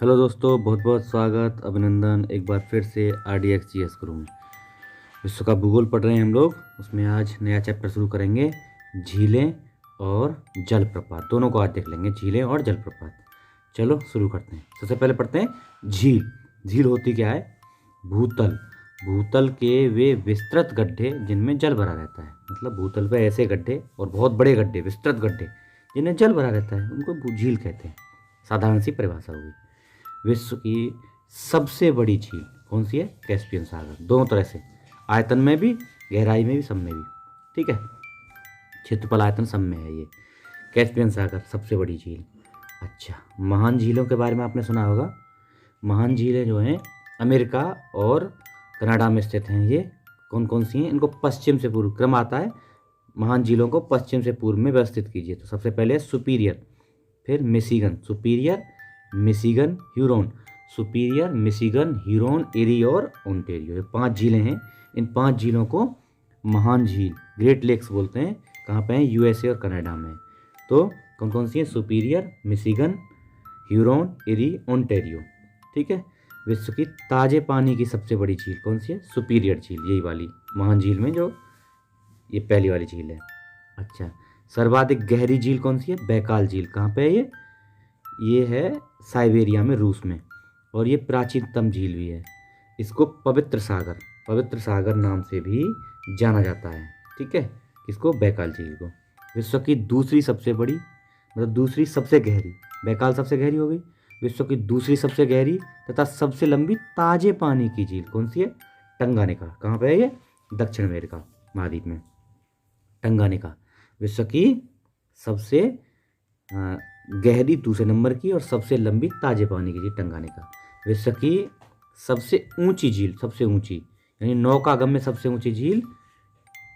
Hello दोस्तों, बहुत बहुत स्वागत, अभिनंदन एक बार फिर से RDX GS गुरु में। विश्व का भूगोल पढ़ रहे हैं हम लोग। उसमें आज नया चैप्टर शुरू करेंगे, झीलें और जलप्रपात। दोनों को आज देख लेंगे, झीलें और जलप्रपात। चलो शुरू करते हैं। सबसे पहले पढ़ते हैं झील। झील होती क्या है? भूतल। भूतल के वे विस्तृत गड्ढे जिनमें जल भरा रहता है। मतलब भूतल पे ऐसे गड्ढे और बहुत बड़े गड्ढे, विस्तृत गड्ढे जिनमें जल भरा रहता है, उनको झील कहते हैं। साधारण सी परिभाषा होगी। विश्व की सबसे बड़ी झील कौन सी है? कैस्पियन सागर। दोनों तरह से, आयतन में भी, गहराई में भी, सब में भी। ठीक है, क्षेत्रफल आयतन सब में है ये कैस्पियन सागर, सबसे बड़ी झील। अच्छा, महान झीलों के बारे में आपने सुना होगा। महान झीलें जो हैं अमेरिका और कनाडा में स्थित हैं। ये कौन कौन सी हैं? इनको पश्चिम से पूर्व क्रम आता है। महान झीलों को पश्चिम से पूर्व में व्यवस्थित कीजिए। तो सबसे पहले है सुपीरियर, फिर Michigan, Superior, Michigan, Huron, Superior, Michigan, Huron, Erie और ओंटेरियो। ये 5 झीलें हैं। इन 5 झीलों को महान झील, ग्रेट लेक्स बोलते हैं। कहाँ पे हैं? USA और कनाडा में। तो कौन कौन सी हैं? सुपीरियर, मिशिगन, ह्यूरोन, एरी, ओंटेरियो। ठीक है। विश्व की ताजे पानी की सबसे बड़ी झील कौन सी है? सुपीरियर झील, यही वाली महान झील में जो ये पहली वाली झील है। अच्छा, सर्वाधिक गहरी झील कौन सी है? बैकाल झील। कहाँ पे है ये है साइबेरिया में, रूस में। और ये प्राचीनतम झील भी है। इसको पवित्र सागर नाम से भी जाना जाता है। ठीक है, किसको? बैकाल झील को। विश्व की दूसरी सबसे बड़ी, मतलब दूसरी सबसे गहरी, बैकाल सबसे गहरी हो गई। विश्व की दूसरी सबसे गहरी तथा सबसे लंबी ताजे पानी की झील कौन सी है? टंगानिका। कहाँ पे है ये? दक्षिण अमेरिका महाद्वीप में, टंगानिका। विश्व की सबसे गहरी दूसरे नंबर की और सबसे लंबी ताजे पानी की झील टंगानिका। विश्व की सबसे ऊंची झील, सबसे ऊंची यानी नौकागम में सबसे ऊंची झील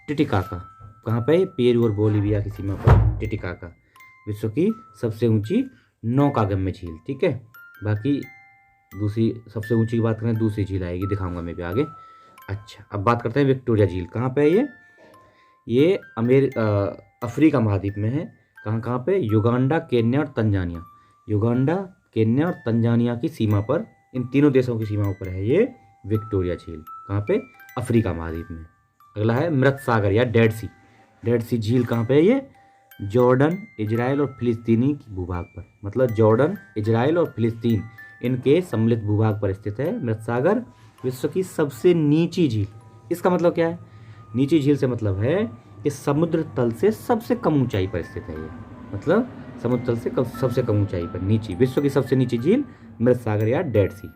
टिटिकाका। कहाँ पे? पेरू और बोलीविया की सीमा पर टिटिकाका विश्व की सबसे ऊंची नौकागम में झील। ठीक है, बाकी दूसरी सबसे ऊंची की बात करें, दूसरी झील आएगी, दिखाऊंगा मैं भी आगे। अच्छा, अब बात करते हैं विक्टोरिया झील। कहाँ पे है ये अफ्रीका महाद्वीप में है। कहाँ कहाँ पे? युगांडा, केन्या और तंजानिया। युगांडा, केन्या और तंजानिया की सीमा पर, इन तीनों देशों की सीमाओं पर है ये विक्टोरिया झील। कहाँ पे? अफ्रीका महाद्वीप में। अगला है मृत सागर या डेड सी। डेड सी झील कहाँ पे है ये? जॉर्डन, इजराइल और फिलिस्तीनी भूभाग पर। मतलब जॉर्डन, इजराइल और फिलिस्तीन, इनके सम्मिलित भूभाग पर स्थित है मृत सागर। विश्व की सबसे नीची झील। इसका मतलब क्या है? नीची झील से मतलब है कि समुद्र तल से सबसे कम ऊंचाई पर स्थित है ये। मतलब समुद्र तल से सबसे कम ऊंचाई पर नीची, विश्व की सबसे नीची झील मृत सागर या डेड सी।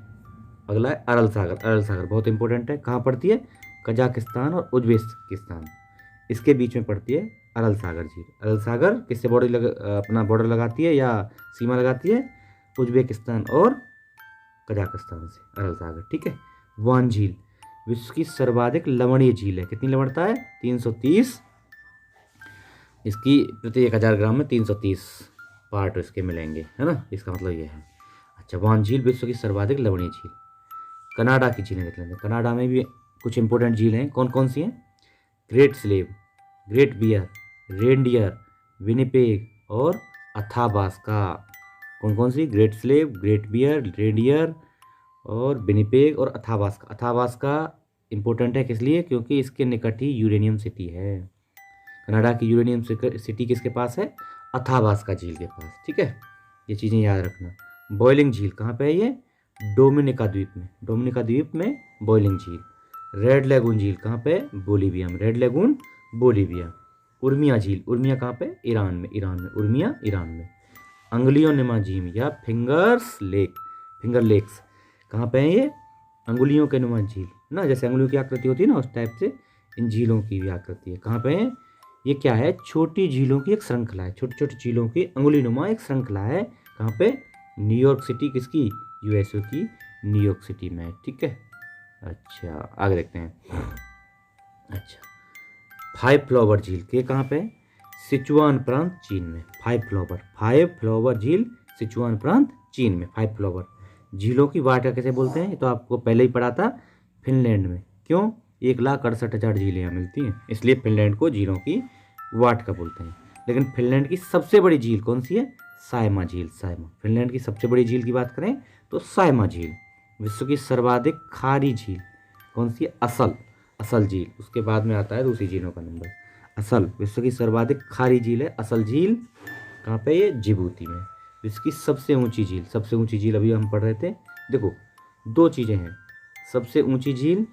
अगला है अरल सागर। अरल सागर बहुत इंपॉर्टेंट है। कहाँ पड़ती है? कजाकिस्तान और उज्बेकिस्तान, इसके बीच में पड़ती है अरल सागर झील। अरल सागर किससे अपना बॉर्डर लगाती है या सीमा लगाती है? उज्बेकिस्तान और कजाकिस्तान से, अरल सागर। ठीक है। वान झील विश्व की सर्वाधिक लवणीय झील है। कितनी लवणता है? 330। इसकी प्रति 1000 ग्राम में 330 पार्ट इसके मिलेंगे, है ना? इसका मतलब ये है। अच्छा, वान झील विश्व की सर्वाधिक लवणीय झील। कनाडा की झीलें देख लेते हैं। कनाडा में भी कुछ इंपॉर्टेंट झील हैं। कौन कौन सी हैं? Great Slave, Great Bear, Reindeer, Winnipeg और अथाबास्का। कौन कौन सी? Great Slave, Great Bear, Reindeer और विनिपेग और अथाबास्का। अथाबास्का इंपॉर्टेंट है किस लिए? क्योंकि इसके निकट ही यूरेनियम सिटी है। कनाडा की यूरेनियम सिटी किसके पास है? अथाबास्का झील के पास। ठीक है, ये चीज़ें याद रखना। बॉइलिंग झील कहाँ पे है ये? डोमिनिका द्वीप में। डोमिनिका द्वीप में बॉइलिंग झील। रेड लेगून झील कहाँ पे? बोलीविया में। Red lagoon, Bolivia. उर्मिया झील, उर्मिया कहाँ पे? ईरान में। ईरान में उर्मिया, ईरान में। अंगुलियों नुमा झील या फिंगर लेक्स कहाँ पे है ये? अंगुलियों के नुमा झील ना, जैसे अंगुलियों की आकृति होती है ना, उस टाइप से इन झीलों की भी आकृति है। कहाँ पे है ये? क्या है? छोटी झीलों की एक श्रृंखला है। छोटी छोटी झीलों की अंगुली नुमा एक श्रृंखला है। कहाँ पे? न्यूयॉर्क सिटी किसकी? USA की न्यूयॉर्क सिटी में। ठीक है। अच्छा, आगे देखते हैं। अच्छा, फाइव फ्लावर झील के कहाँ पे? सिचुआन प्रांत, चीन में। फाइव फ्लावर झील सिचुआन प्रांत, चीन में। फाइव फ्लावर झीलों की वार्ता कैसे बोलते हैं? ये तो आपको पहले ही पढ़ा था, फिनलैंड में। क्यों? 1,68,000 झीलें यहाँ मिलती हैं, इसलिए फिनलैंड को झीलों की वार्ता बोलते हैं। लेकिन फिनलैंड की सबसे बड़ी झील कौन सी है? सायमा झील, सायमा। फिनलैंड की सबसे बड़ी झील की बात करें तो सायमा झील। विश्व की सर्वाधिक खारी झील कौन सी है? असल, असल झील। उसके बाद में आता है दूसरी झीलों का नंबर। असल विश्व की सर्वाधिक खारी झील है असल झील। कहाँ पे? ये जिबूती में। विश्व की सबसे ऊंची झील, सबसे ऊंची झील अभी हम पढ़ रहे थे। देखो दो चीज़ें हैं, सबसे ऊंची झील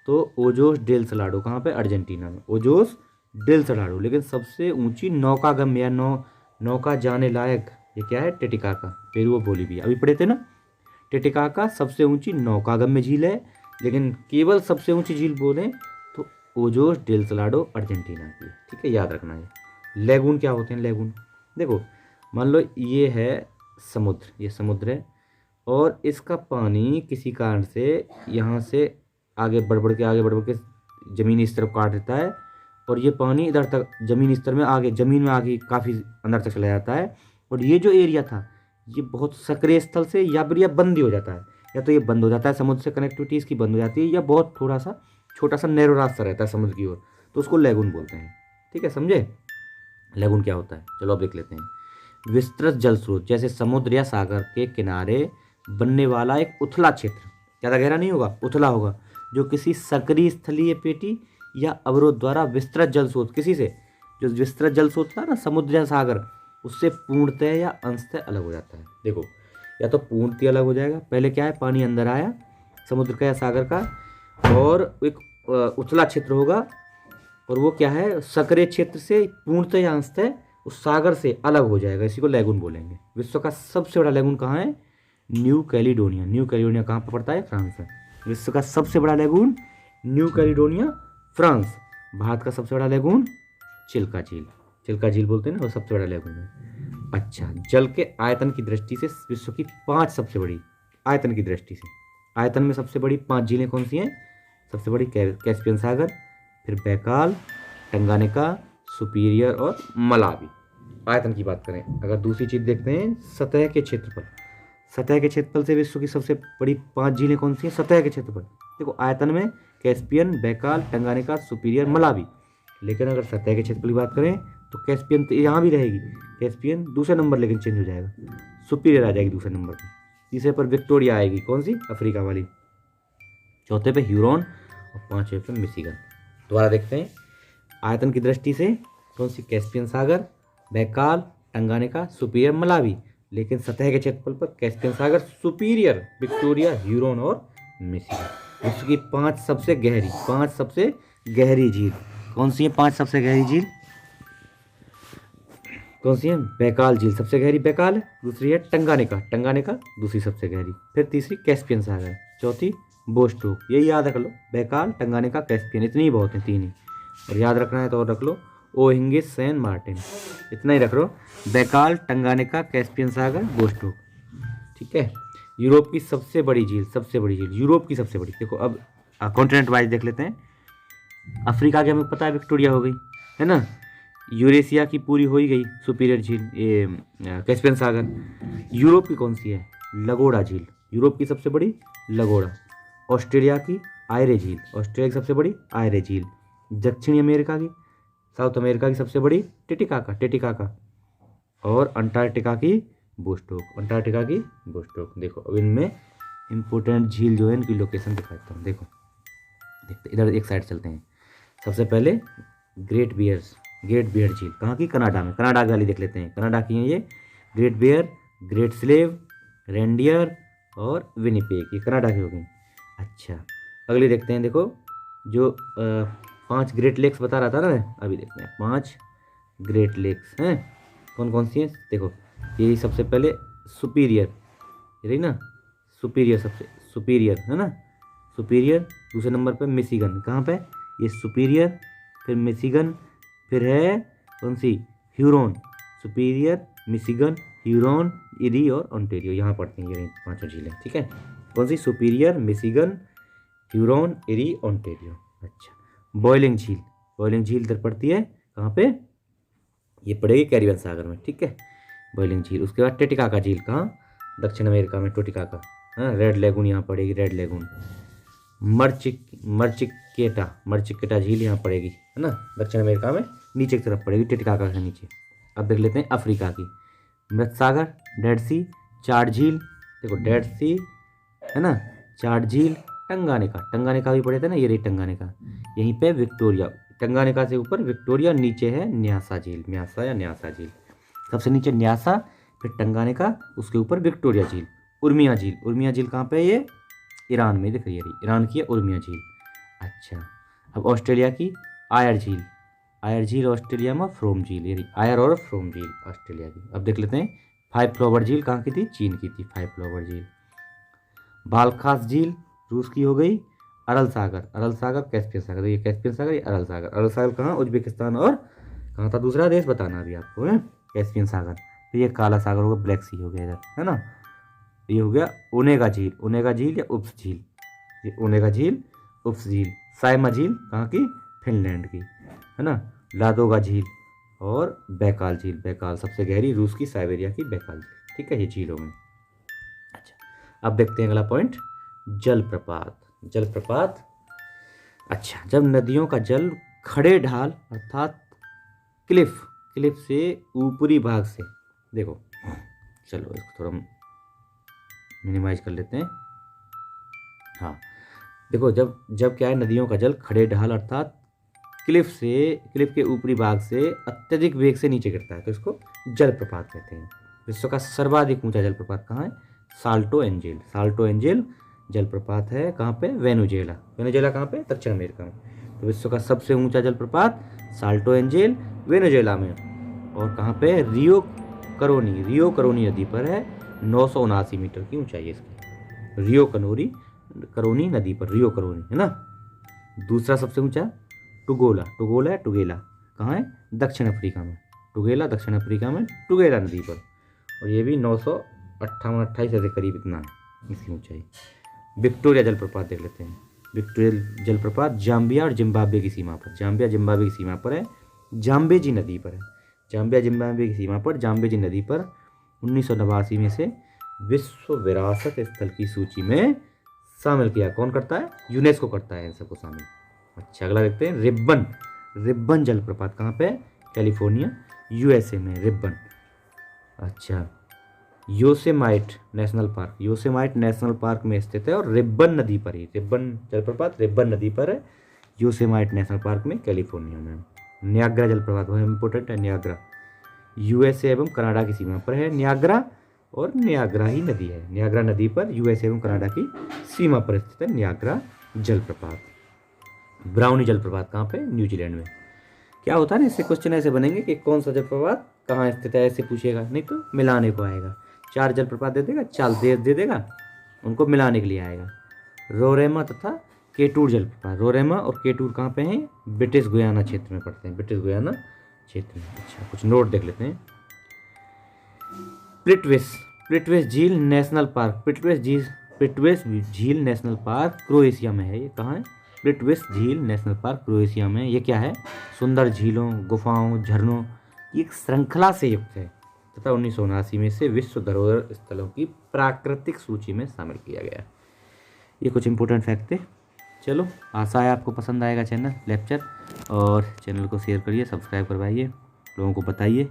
तो ओजोस डेल सलाडो, कहाँ पे? अर्जेंटीना में, ओजोस डेल सलाडो। लेकिन सबसे ऊंची नौकागम्य या नौका जाने लायक ये क्या है? Titicaca, Peru, Bolivia. अभी पढ़े थे ना, टिटिकाका सबसे ऊंची नौकागम्य झील है। लेकिन केवल सबसे ऊंची झील बोलें तो ओजोस डेल सलाडो अर्जेंटीना की, ठीक है, याद रखना है। लेगून क्या होते हैं? लेगून देखो, मान लो ये है समुद्र, ये समुद्र है और इसका पानी किसी कारण से यहाँ से आगे बढ़ के ज़मीनी स्तर को काट देता है और ये पानी इधर तक ज़मीनी स्तर में आगे, ज़मीन में आगे काफ़ी अंदर तक चला जाता है। और ये जो एरिया था ये बहुत सक्रिय स्थल से या फिर यह बंद ही हो जाता है, या तो ये बंद हो जाता है, समुद्र से कनेक्टिविटी इसकी बंद हो जाती है, या बहुत थोड़ा सा छोटा सा नैरो रास्ता रहता है समुद्र की ओर, तो उसको लेगून बोलते हैं। ठीक है, समझे लेगून क्या होता है? चलो अब देख लेते हैं। विस्तृत जल स्रोत, जैसे समुद्र या सागर के किनारे बनने वाला एक उथला क्षेत्र, ज़्यादा गहरा नहीं होगा, उथला होगा, जो किसी सक्रिय स्थलीय पेटी या अवरोध द्वारा विस्तृत जल स्रोत, किसी से जो विस्तृत जल स्रोत था ना समुद्र या सागर, उससे पूर्णतः या अंशतः अलग हो जाता है। देखो, या तो पूर्णतः अलग हो जाएगा, पहले क्या है, पानी अंदर आया समुद्र का या सागर का, और एक उथला क्षेत्र होगा, और वो क्या है, सक्रिय क्षेत्र से पूर्णतः या अंशतः उस सागर से अलग हो जाएगा, इसी को लेगून बोलेंगे। विश्व का सबसे बड़ा लेगून कहाँ है? New Caledonia. न्यू कैलिडोनिया कहाँ पर पड़ता है? फ्रांस में। विश्व का सबसे बड़ा lagoon new Caledonia, France. Bharat का सबसे बड़ा लेगून चिल्का झील, चिल्का झील बोलते हैं ना, वो सबसे बड़ा लेगून है। अच्छा, जल के आयतन की दृष्टि से विश्व की 5 सबसे बड़ी, आयतन की दृष्टि से, आयतन में सबसे बड़ी 5 झीलें कौन सी हैं? सबसे बड़ी कैस्पियन सागर, फिर बैकाल, टंगानिका, सुपीरियर और मलावी। आयतन की बात करें, अगर दूसरी चीज़ देखते हैं, सतह के क्षेत्रफल, सतह के क्षेत्रफल से विश्व की सबसे बड़ी 5 झीलें कौन सी हैं? सतह के क्षेत्रफल। देखो आयतन में Caspian, Baikal, Tanganyika, superior, Malawi. लेकिन अगर सतह के क्षेत्रफल की बात करें तो कैस्पियन तो यहाँ भी रहेगी, कैस्पियन दूसरे नंबर, लेकिन चेंज हो जाएगा, सुपीरियर आ जाएगी दूसरे नंबर पर। तीसरे पर विक्टोरिया आएगी, कौन सी? अफ्रीका वाली। चौथे पे ह्यूरॉन और 5वें पे मिशिगन। दोबारा देखते हैं, आयतन की दृष्टि से कौन सी? कैस्पियन सागर, बैकाल, टंगानिका, सुपीरियर, मलावी। लेकिन सतह के क्षेत्रफल पर कैस्पियन सागर, सुपीरियर, विक्टोरिया, ह्यूरॉन और मिशिगन। विश्व की 5 सबसे गहरी झील कौन सी है? 5 सबसे गहरी झील कौन सी है? बैकाल झील सबसे गहरी, बैकाल है। दूसरी है टंगानिका, टंगानिका दूसरी सबसे गहरी। फिर तीसरी कैस्पियन सागर, चौथी बोस्टोक। यही याद रख लो, बैकाल, टंगानिका, कैस्पियन, इतनी ही बहुत है, 3 ही। और याद रखना है तो और रख लो, ओहिंगे, सैन मार्टिन, इतना ही रख लो, बैकाल, टंगानिका, कैस्पियन सागर, बोस्टोक। ठीक है। यूरोप की सबसे बड़ी झील, सबसे बड़ी झील, यूरोप की सबसे बड़ी। देखो अब कॉन्टिनेंट वाइज देख लेते हैं। अफ्रीका की हमें पता है विक्टोरिया हो गई, है ना। यूरेशिया की पूरी हो ही गई, सुपीरियर झील, ये कैस्पियन सागर। यूरोप की कौन सी है? लगोड़ा झील, यूरोप की सबसे बड़ी लगोड़ा। ऑस्ट्रेलिया की आयरे झील, ऑस्ट्रेलिया की सबसे बड़ी आयरे झील। दक्षिणी अमेरिका की, साउथ अमेरिका की सबसे बड़ी टिटिकाका, टिटिकाका। और अंटार्कटिका की बोस्टोक, अंटार्कटिका की बोस्टोक। देखो अब इनमें इंपॉर्टेंट झील जो है इनकी लोकेशन दिखाता हूँ। देखो देखते, इधर एक साइड चलते हैं। सबसे पहले ग्रेट बियर झील कहाँ की? कनाडा में। कनाडा वाली देख लेते हैं, कनाडा की हैं ये। Great Bear, Great Slave, Reindeer और विनिपेग, ये कनाडा की हो गई। अच्छा, अगली देखते हैं। देखो जो 5 ग्रेट लेक्स बता रहा था ना मैं, अभी देखते हैं 5 ग्रेट लेक्स हैं, कौन कौन सी हैं। देखो ये सबसे पहले सुपीरियर, ये रही ना, सुपीरियर, सबसे सुपीरियर है ना, सुपीरियर। दूसरे नंबर पे मिशिगन, कहाँ पे? ये सुपीरियर, फिर मिशिगन, फिर है कौन सी? Huron. Superior, Michigan, Huron, eri और ओंटारियो, यहाँ पढ़ते हैं ये 5 झीलें। ठीक है, कौन सी? Superior, Michigan, Huron, eri, Ontario. अच्छा, बॉयलिंग झील, बॉयलिंग झील इधर पड़ती है, कहाँ पे? ये पड़ेगी कैरिबियन सागर में। ठीक है, बॉयलिंग झील। उसके बाद टिटिकाका झील, कहाँ? दक्षिण अमेरिका में, टिटिकाका। हाँ, रेड लेगून यहाँ पड़ेगी, रेड लेगून। मर्चिकेटा झील यहाँ पड़ेगी, है ना, दक्षिण अमेरिका में, नीचे की तरफ पड़ेगी, टिटिकाका के नीचे। अब देख लेते हैं अफ्रीका की। मृत सागर, डेड सी, चार झील, देखो डेड सी है ना, चार झील, टंगानिका, टंगानिका भी पढ़े थे ना, ये रही टंगानिका। यहीं पे विक्टोरिया, टंगानिका से ऊपर विक्टोरिया, नीचे है न्यासा झील, न्यासा या न्यासा झील। सबसे नीचे न्यासा, फिर टंगानिका, उसके ऊपर विक्टोरिया झील। उर्मिया झील, उर्मिया झील कहाँ पे है ये? ईरान में, दिख रही है, ईरान की है उर्मिया झील। अच्छा, अब ऑस्ट्रेलिया की आयर झील, आयर झील ऑस्ट्रेलिया में, फ्रोम झील, ये आयर और फ्रोम झील ऑस्ट्रेलिया की। अब देख लेते हैं, फाइव फ्लावर झील कहाँ की थी? चीन की थी फाइव फ्लावर झील। बालखास झील रूस की हो गई। अरल सागर, अरल सागर कैस्पियन सागर, ये कैस्पियन सागर, ये अरल सागर। अरल सागर कहाँ? उज्बेकिस्तान और कहाँ था दूसरा देश, बताना अभी आपको है। कैस्पियन सागर। फिर ये काला सागर होगा, ब्लैक सी हो गया इधर, है ना। ये हो गया ओनेगा झील, ओनेगा झील या उप्स झील, ये ओनेगा झील, उप्स झील। साइमा झील कहाँ की? फिनलैंड की, है ना। लादोगा झील और बैकाल झील, बैकाल सबसे गहरी रूस की साइबेरिया की बैकाल झील, ठीक है, ये झीलों में। अच्छा, अब देखते हैं अगला पॉइंट, जलप्रपात। जलप्रपात, अच्छा, जब नदियों का जल खड़े ढाल अर्थात क्लिफ, क्लिफ से ऊपरी भाग से, देखो चलो इसको थोड़ा मिनिमाइज कर लेते हैं। हाँ देखो, जब जब क्या है, नदियों का जल खड़े ढाल अर्थात क्लिफ से, क्लिफ के ऊपरी भाग से अत्यधिक वेग से नीचे गिरता है तो इसको जलप्रपात कहते हैं। विश्व का सर्वाधिक ऊंचा जलप्रपात कहाँ है? साल्टो एंजेल, साल्टो एंजेल जलप्रपात है कहाँ पे? वेनेजुएला, वेनेजुएला कहाँ पे? दक्षिण अमेरिका में। तो विश्व का सबसे ऊंचा जलप्रपात साल्टो एंजेल वेनेजुएला में, और कहाँ पे? रियो करोनी, रियो करोनी नदी पर है। 979 मीटर की ऊंचाई है इसकी, रियो करोनी नदी पर, रियो करोनी, है ना। दूसरा सबसे ऊंचा टुगोला, टुगोला है टुगेला, कहाँ है? दक्षिण अफ्रीका में, टुगेला दक्षिण अफ्रीका में, टुगेला नदी पर, और ये भी 958-28 के करीब इतना है इसकी ऊंचाई। विक्टोरिया जलप्रपात देख लेते हैं। विक्टोरिया जलप्रपात जाम्बिया और जिम्बाब्वे की सीमा पर, जाम्बिया जिम्बाब्वे की सीमा पर है, जाम्बेजी नदी पर है, जाम्बिया जिम्बाब्वे की सीमा पर, जाम्बेजी नदी पर। 1989 में से विश्व विरासत स्थल की सूची में शामिल किया, कौन करता है? यूनेस्को करता है इन सबको शामिल। अच्छा, अगला देखते हैं, रिब्बन, रिब्बन जलप्रपात कहाँ पे? कैलिफोर्निया यूएसए में, रिब्बन। अच्छा, Yosemite national park, Yosemite national park में स्थित है और रिब्बन नदी पर ही, रिब्बन जलप्रपात रिब्बन नदी पर है, योसेमाइट नेशनल पार्क में, कैलिफोर्निया में। नियाग्रा जलप्रपात बहुत इंपॉर्टेंट है, नियाग्रा यूएसए एवं कनाडा की सीमा पर है, नियाग्रा, और नियाग्रा ही नदी है, नियाग्रा नदी पर यूएसए एवं कनाडा की सीमा पर स्थित है नियाग्रा जलप्रपात। ब्राउनी जलप्रपात कहाँ पे? न्यूजीलैंड में। क्या होता है ना, इससे क्वेश्चन ऐसे बनेंगे कि कौन सा जलप्रपात कहाँ स्थित है, ऐसे पूछेगा, नहीं तो मिलाने को आएगा। 4 जलप्रपात दे देगा, 4 दे देगा, उनको मिलाने के लिए आएगा। रोरेमा तथा केटूर जलप्रपात, रोरेमा और केटूर कहाँ पे हैं? ब्रिटिश गुयाना क्षेत्र में पड़ते हैं, ब्रिटिश गुयाना क्षेत्र में। अच्छा, कुछ नोट देख लेते हैं। प्लिट्विस, प्लिट्विस झील नेशनल पार्क, प्लिट्विस झील नेशनल पार्क क्रोएशिया में है। ये कहाँ है? प्लिट्विस झील नेशनल पार्क क्रोएशिया में। ये क्या है? सुंदर झीलों, गुफाओं, झरनों की एक श्रृंखला से युक्त है तथा 1979 में से विश्व धरोहर स्थलों की प्राकृतिक सूची में शामिल किया गया। ये कुछ इंपॉर्टेंट फैक्ट थे। चलो, आशा है आपको पसंद आएगा चैनल लेक्चर, और चैनल को शेयर करिए, सब्सक्राइब करवाइए, लोगों को बताइए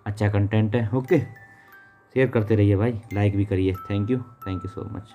अच्छा कंटेंट है। ओके, शेयर करते रहिए भाई, लाइक भी करिए। Thank you so much.